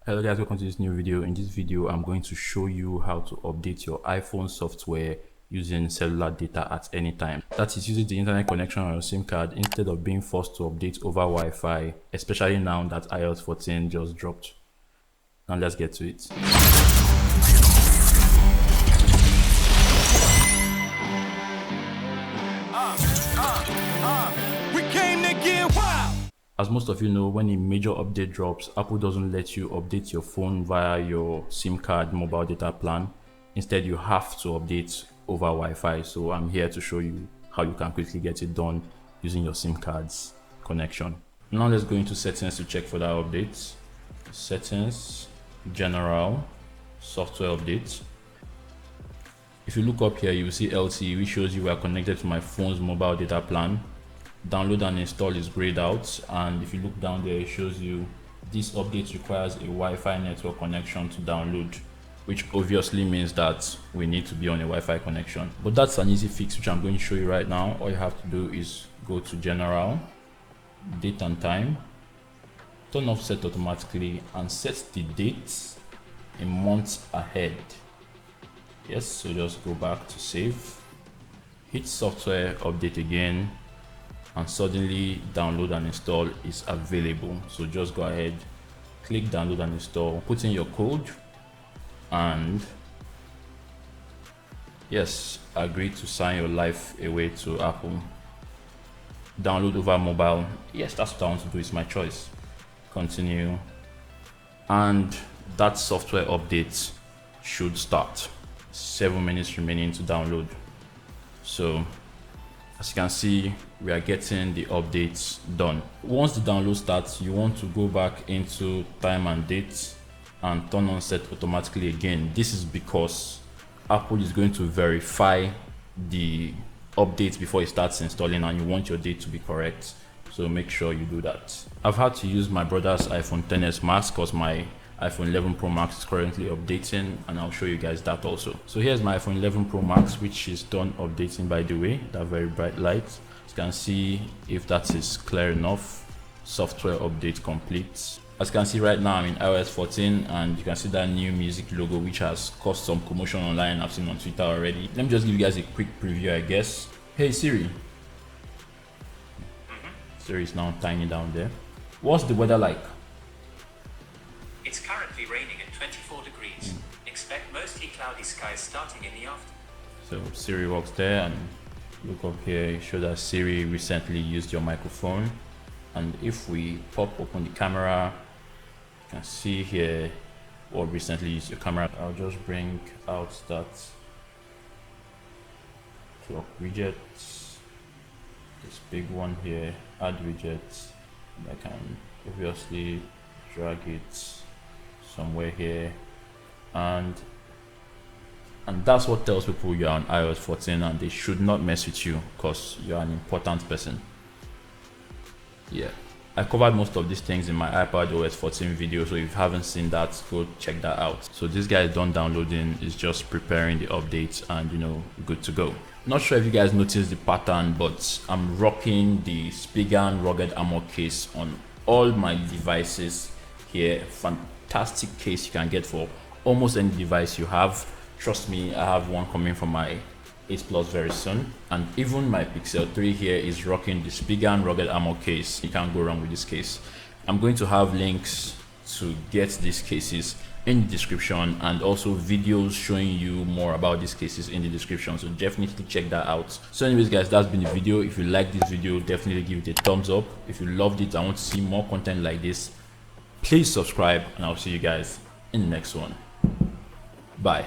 Hello guys, welcome to this new video. In this video I'm going to show you how to update your iPhone software using cellular data at any time. That is using the internet connection on your SIM card instead of being forced to update over Wi-Fi, especially now that iOS 14 just dropped. Now let's get to it. We came to get wild. As most of you know, when a major update drops, Apple doesn't let you update your phone via your SIM card mobile data plan. Instead, you have to update over Wi-Fi. So I'm here to show you how you can quickly get it done using your SIM card's connection. Now let's go into settings to check for that update. Settings, general, software update. If you look up here, you will see LTE, which shows you are connected to my phone's mobile data plan. Download and install is grayed out, and if you look down there, it shows you this update requires a Wi-Fi network connection to download, which obviously means that we need to be on a Wi-Fi connection. But that's an easy fix, which I'm going to show you right now. All you have to do is go to general, date and time, turn off set automatically, and set the date a month ahead. Yes, so just go back to save, hit software update again, and suddenly download and install is available. So just go ahead, click download and install, put in your code, and yes, agree to sign your life away to Apple. Download over mobile. Yes, that's what I want to do, it's my choice. Continue, and that software update should start. 7 minutes remaining to download. So as you can see, we are getting the updates done. Once the download starts, you want to go back into time and date and turn on set automatically again. This is because Apple is going to verify the updates before it starts installing, and you want your date to be correct. So make sure you do that. I've had to use my brother's iPhone XS Max because my iPhone 11 Pro Max is currently updating, and I'll show you guys that also. So here's my iPhone 11 Pro Max, which is done updating, by the way, that very bright light. As you can see, if that is clear enough, software update complete. As you can see right now, I'm in iOS 14, and you can see that new music logo, which has caused some commotion online. I've seen on Twitter already. Let me just give you guys a quick preview, I guess. Hey Siri. Siri is now tiny down there. What's the weather like? It's currently raining at 24 degrees. Expect mostly cloudy skies starting in the afternoon. So Siri works there, and look up here, show that Siri recently used your microphone. And if we pop open the camera, you can see here what recently used your camera. I'll just bring out that clock widget, this big one here, add widgets. I can obviously drag it somewhere here, and that's what tells people you're on iOS 14 and they should not mess with you because you're an important person. Yeah, I covered most of these things in my iPad OS 14 video, so if you haven't seen that, go check that out. So this guy is done downloading, is just preparing the updates, and you know, good to go. Not sure if you guys noticed the pattern, but I'm rocking the Spigen rugged armor case on all my devices here. Fantastic case you can get for almost any device you have. Trust me, I have one coming from my 8 Plus very soon, and even my Pixel 3 here is rocking the Spigen rugged armor case. You can't go wrong with this case. I'm going to have links to get these cases in the description, and also videos showing you more about these cases in the description, so definitely check that out. So anyways guys, that's been the video. If you like this video, definitely give it a thumbs up. If you loved it, I want to see more content like this, please subscribe, and I'll see you guys in the next one. Bye.